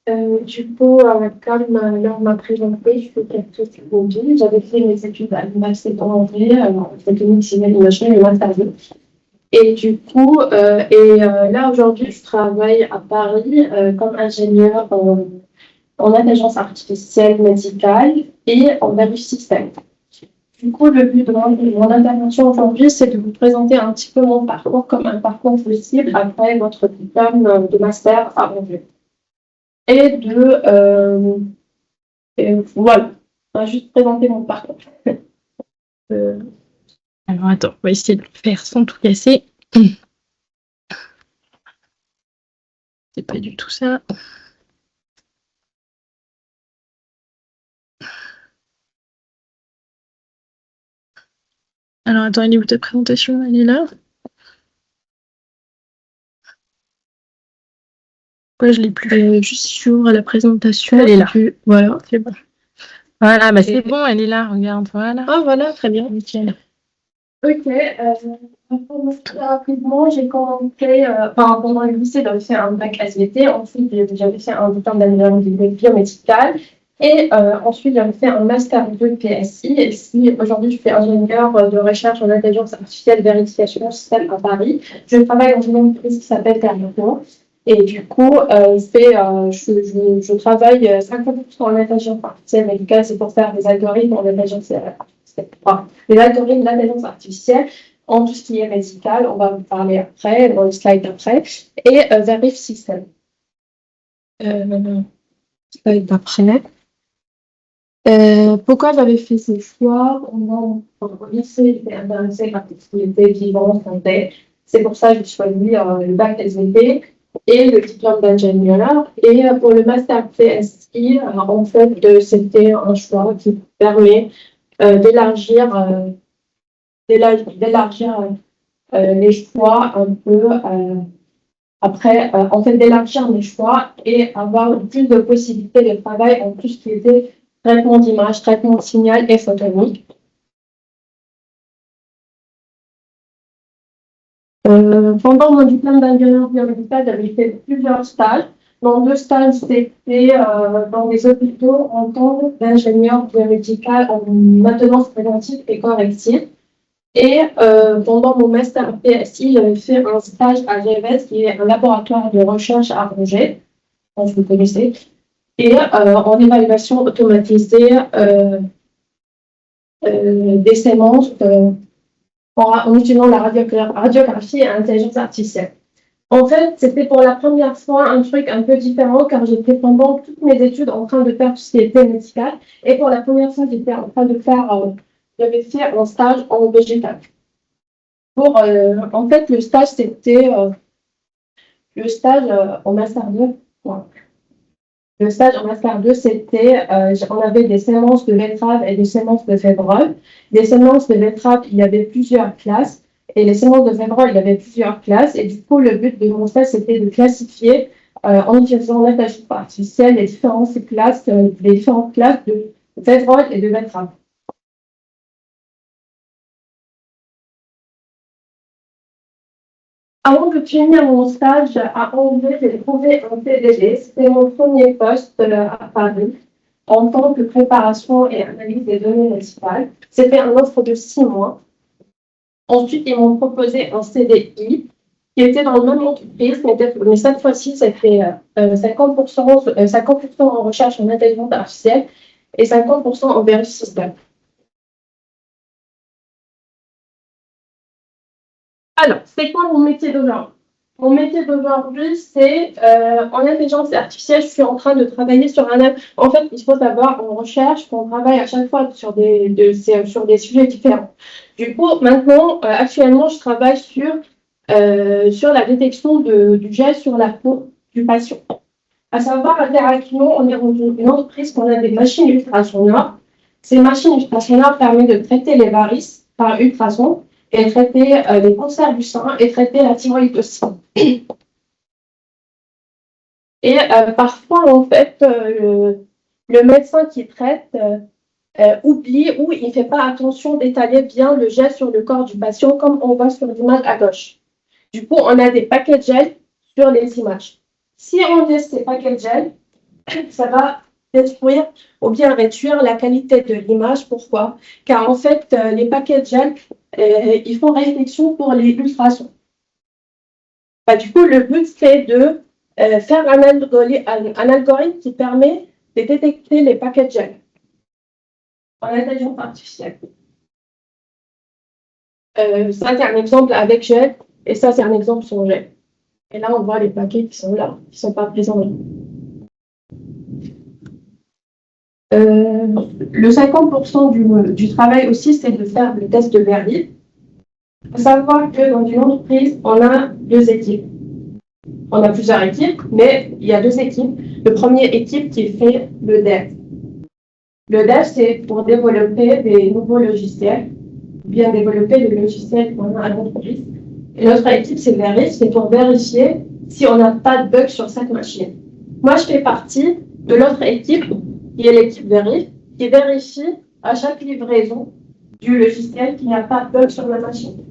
Comme l'heure m'a présenté, je suis captrice mobile. J'avais fait mes études à l'université en André, en technique civile imaginée, le master 2. Et là, aujourd'hui, je travaille à Paris comme ingénieur en intelligence artificielle médicale et en value système. Du coup, le but de mon intervention aujourd'hui, c'est de vous présenter un petit peu mon parcours comme un parcours possible après votre diplôme de master à Angers. Voilà, on va juste présenter mon parcours. Alors attends, on va essayer de le faire sans tout casser. C'est pas du tout ça. Alors attends, elle est où ta présentation? Elle est là? Pourquoi je l'ai plus? Juste sur la présentation. Elle est là. Voilà, c'est bon. Voilà, bah c'est bon, elle est là, regarde, voilà. Ah voilà, très bien. Nickel. Ok, rapidement, j'ai commencé, pendant le lycée, j'avais fait un bac SVT, ensuite j'avais fait un diplôme d'ingénieur biomédical, et ensuite j'avais fait un master 2 PSI, et aujourd'hui je suis ingénieur de recherche en intelligence artificielle vérification système à Paris. Je travaille dans une entreprise qui s'appelle Terminal. Et du coup, je travaille 50% en intelligence artificielle médicale, c'est pour faire des algorithmes en intelligence les algorithmes d'intelligence artificielle en tout ce qui est médical, on va vous parler après, dans le slide d'après, et Verif System. Slide d'après. Pourquoi j'avais fait ce choix? Au lycée, j'étais intéressée par tout ce qui était vivant, santé. C'est pour ça que j'ai choisi le bac SVT et le diplôme d'ingénieur. Et pour le master PSI, en fait, c'était un choix qui permet d'élargir les choix un peu en fait, d'élargir mes choix et avoir plus de possibilités de travail en tout ce qui était traitement d'image, traitement de signal et photonique. Pendant mon diplôme d'ingénieur biomédical, j'avais fait plusieurs stages. Dans 2 stages, c'était dans des hôpitaux en tant qu'ingénieur biomédical en maintenance préventive et corrective. Et pendant mon master PSI, j'avais fait un stage à GEVES, qui est un laboratoire de recherche à Angers, je pense que vous connaissez, et en évaluation automatisée des sémences en utilisant la radiographie et l'intelligence artificielle. En fait, c'était pour la première fois un truc un peu différent, car j'étais pendant toutes mes études en train de faire tout ce qui était médical, et pour la première fois, j'étais en train de faire, j'avais fait un stage en végétal. En fait, le stage, c'était le stage en master 2. Ouais. Le stage en master 2, c'était, on avait des sémences de betterave et des sémences de févrole. Les sémences de betterave, il y avait plusieurs classes, et les sémences de févrole, il y avait plusieurs classes. Et du coup, le but de mon stage, c'était de classifier, en utilisant l'intelligence artificielle, les différentes classes de févrole et de betterave. Avant de finir mon stage à Angers, j'ai trouvé un CDD. C'était mon premier poste à Paris en tant que préparation et analyse des données médicales. C'était une offre de 6 mois. Ensuite, ils m'ont proposé un CDI qui était dans la même entreprise, mais cette fois-ci, c'était 50% en recherche en intelligence artificielle et 50% en vérif système. Alors, c'est quoi mon métier d'aujourd'hui? Mon métier d'aujourd'hui, c'est en intelligence artificielle, je suis en train de travailler sur En fait, il faut savoir, en recherche, qu'on travaille à chaque fois sur des sujets différents. Du coup, maintenant, actuellement, je travaille sur la détection du gel sur la peau du patient. À savoir, Interactimo, on est dans une entreprise qu'on a des machines ultrasonores. Ces machines ultrasonores permettent de traiter les varices par ultrason et traiter les cancers du sein et traiter la thyroïde aussi. Et parfois, en fait, le médecin qui traite oublie ou il ne fait pas attention d'étaler bien le gel sur le corps du patient, comme on voit sur l'image à gauche. Du coup, on a des paquets de gel sur les images. Si on laisse ces paquets de gel, ça va détruire ou bien réduire la qualité de l'image. Pourquoi? Car en fait, les paquets de gel, ils font réflexion pour les ultrasons. Bah, du coup, le but, c'est de faire un algorithme qui permet de détecter les paquets de gel en intelligence artificielle. Ça, c'est un exemple avec gel, et ça, c'est un exemple sans gel. Et là, on voit les paquets qui sont là, qui ne sont pas présents là. Le 50% du travail aussi, c'est de faire le test de Berry. Il faut savoir que dans une entreprise, on a deux équipes. On a plusieurs équipes, mais il y a deux équipes. Le premier équipe qui fait le dev. Le dev, c'est pour développer des nouveaux logiciels, bien développer le logiciel qu'on a à l'entreprise. Et l'autre équipe, c'est Verif, c'est pour vérifier si on n'a pas de bug sur cette machine. Moi, je fais partie de l'autre équipe, qui est l'équipe Verif, qui vérifie à chaque livraison du logiciel qu'il n'y a pas de bug sur la machine.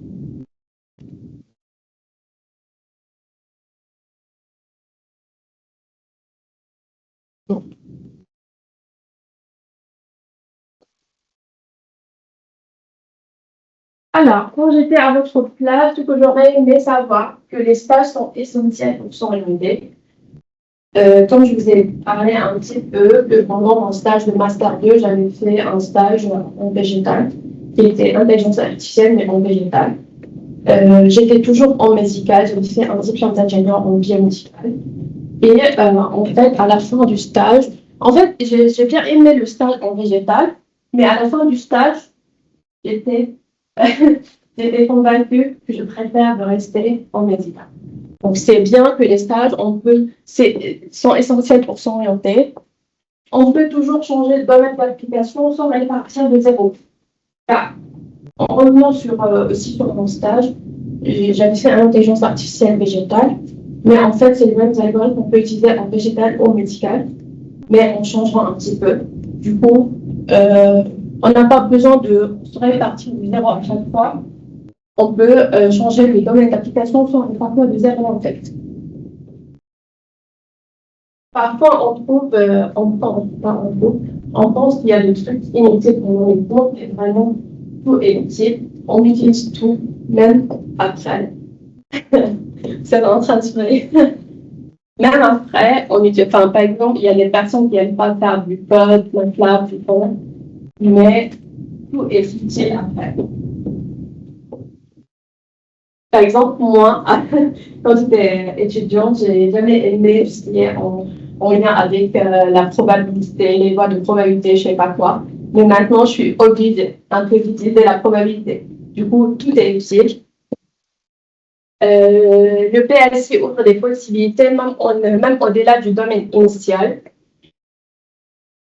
Alors, quand j'étais à votre place, ce que j'aurais aimé savoir, que les stages sont essentiels pour s'orienter. Comme je vous ai parlé un petit peu, pendant mon stage de Master 2, j'avais fait un stage en végétal, qui était intelligence artificielle, mais en végétal. J'étais toujours en médical, j'avais fait un diplôme d'ingénieur en biomédical. Et en fait, à la fin du stage, en fait, j'ai bien aimé le stage en végétal, mais à la fin du stage, j'étais convaincue que je préfère rester en médical. Donc, c'est bien que les stages sont essentiels pour s'orienter. On peut toujours changer de domaine d'application sans repartir de zéro. Car, en revenant aussi sur mon stage, j'avais fait une intelligence artificielle végétale, mais en fait, c'est les mêmes algorithmes qu'on peut utiliser en végétal ou en médical, mais en changeant un petit peu. Du coup, on n'a pas besoin de repartir de zéro à chaque fois. On peut changer les domaines d'application sans repartir de zéro en fait. Parfois, on pense qu'il y a des trucs inutiles pendant les cours, mais vraiment, tout est utile. On utilise tout, même après. C'est en train de se faire. Même après, on utilise, par exemple, il y a des personnes qui n'aiment pas faire du code, MATLAB, Python, mais tout est utile après. Par exemple, moi, quand j'étais étudiante, j'ai jamais aimé ce qui est en lien avec la probabilité, les lois de probabilité, je sais pas quoi. Mais maintenant, je suis obligée un peu d'utiliser la probabilité. Du coup, tout est utile. Le PLC ouvre des possibilités, même au-delà du domaine initial.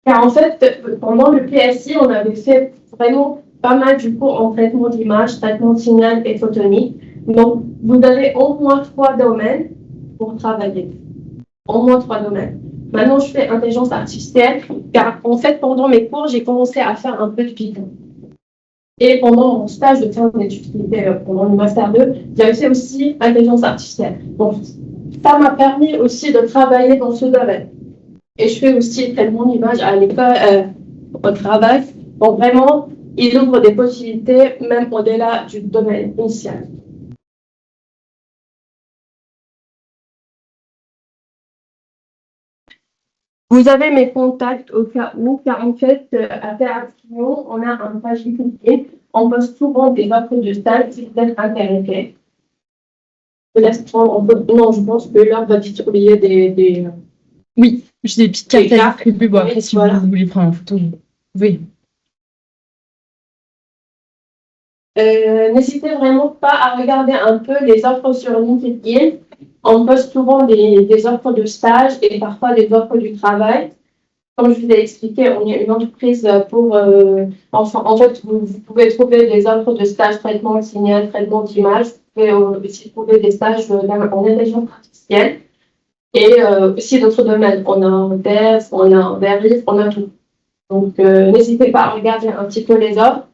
Car en fait, pendant le PLC, on avait fait vraiment pas mal du coup en traitement d'image, traitement de signal et photonique. Donc, vous avez au moins 3 domaines pour travailler. Au moins 3 domaines. Maintenant, je fais intelligence artificielle, car en fait, pendant mes cours, j'ai commencé à faire un peu de Python. Et pendant mon stage de fin d'études, pendant le Master 2, j'avais fait aussi intelligence artificielle. Donc, ça m'a permis aussi de travailler dans ce domaine. Et je fais aussi traitement d'image à l'école, au travail. Donc, vraiment, il ouvre des possibilités, même au-delà du domaine initial. Vous avez mes contacts au cas où, car en fait, à Terraction, on a un page LinkedIn. On poste souvent des offres de stage si vous êtes intéressé. Non, je pense que là, on va distribuer des. Oui, j'ai des petites cartes à distribuer. Bon, après, si vous voulez prendre en photo, vous pouvez. N'hésitez vraiment pas à regarder un peu les offres sur LinkedIn. On poste souvent des offres de stage et parfois des offres du travail. Comme je vous ai expliqué, on est une entreprise pour... en fait, vous pouvez trouver des offres de stage, traitement de signal, traitement d'image. Vous pouvez aussi trouver des stages en intelligence artificielle. Et aussi d'autres domaines. On a un dev, on a un verif, on a tout. Donc, n'hésitez pas à regarder un petit peu les offres.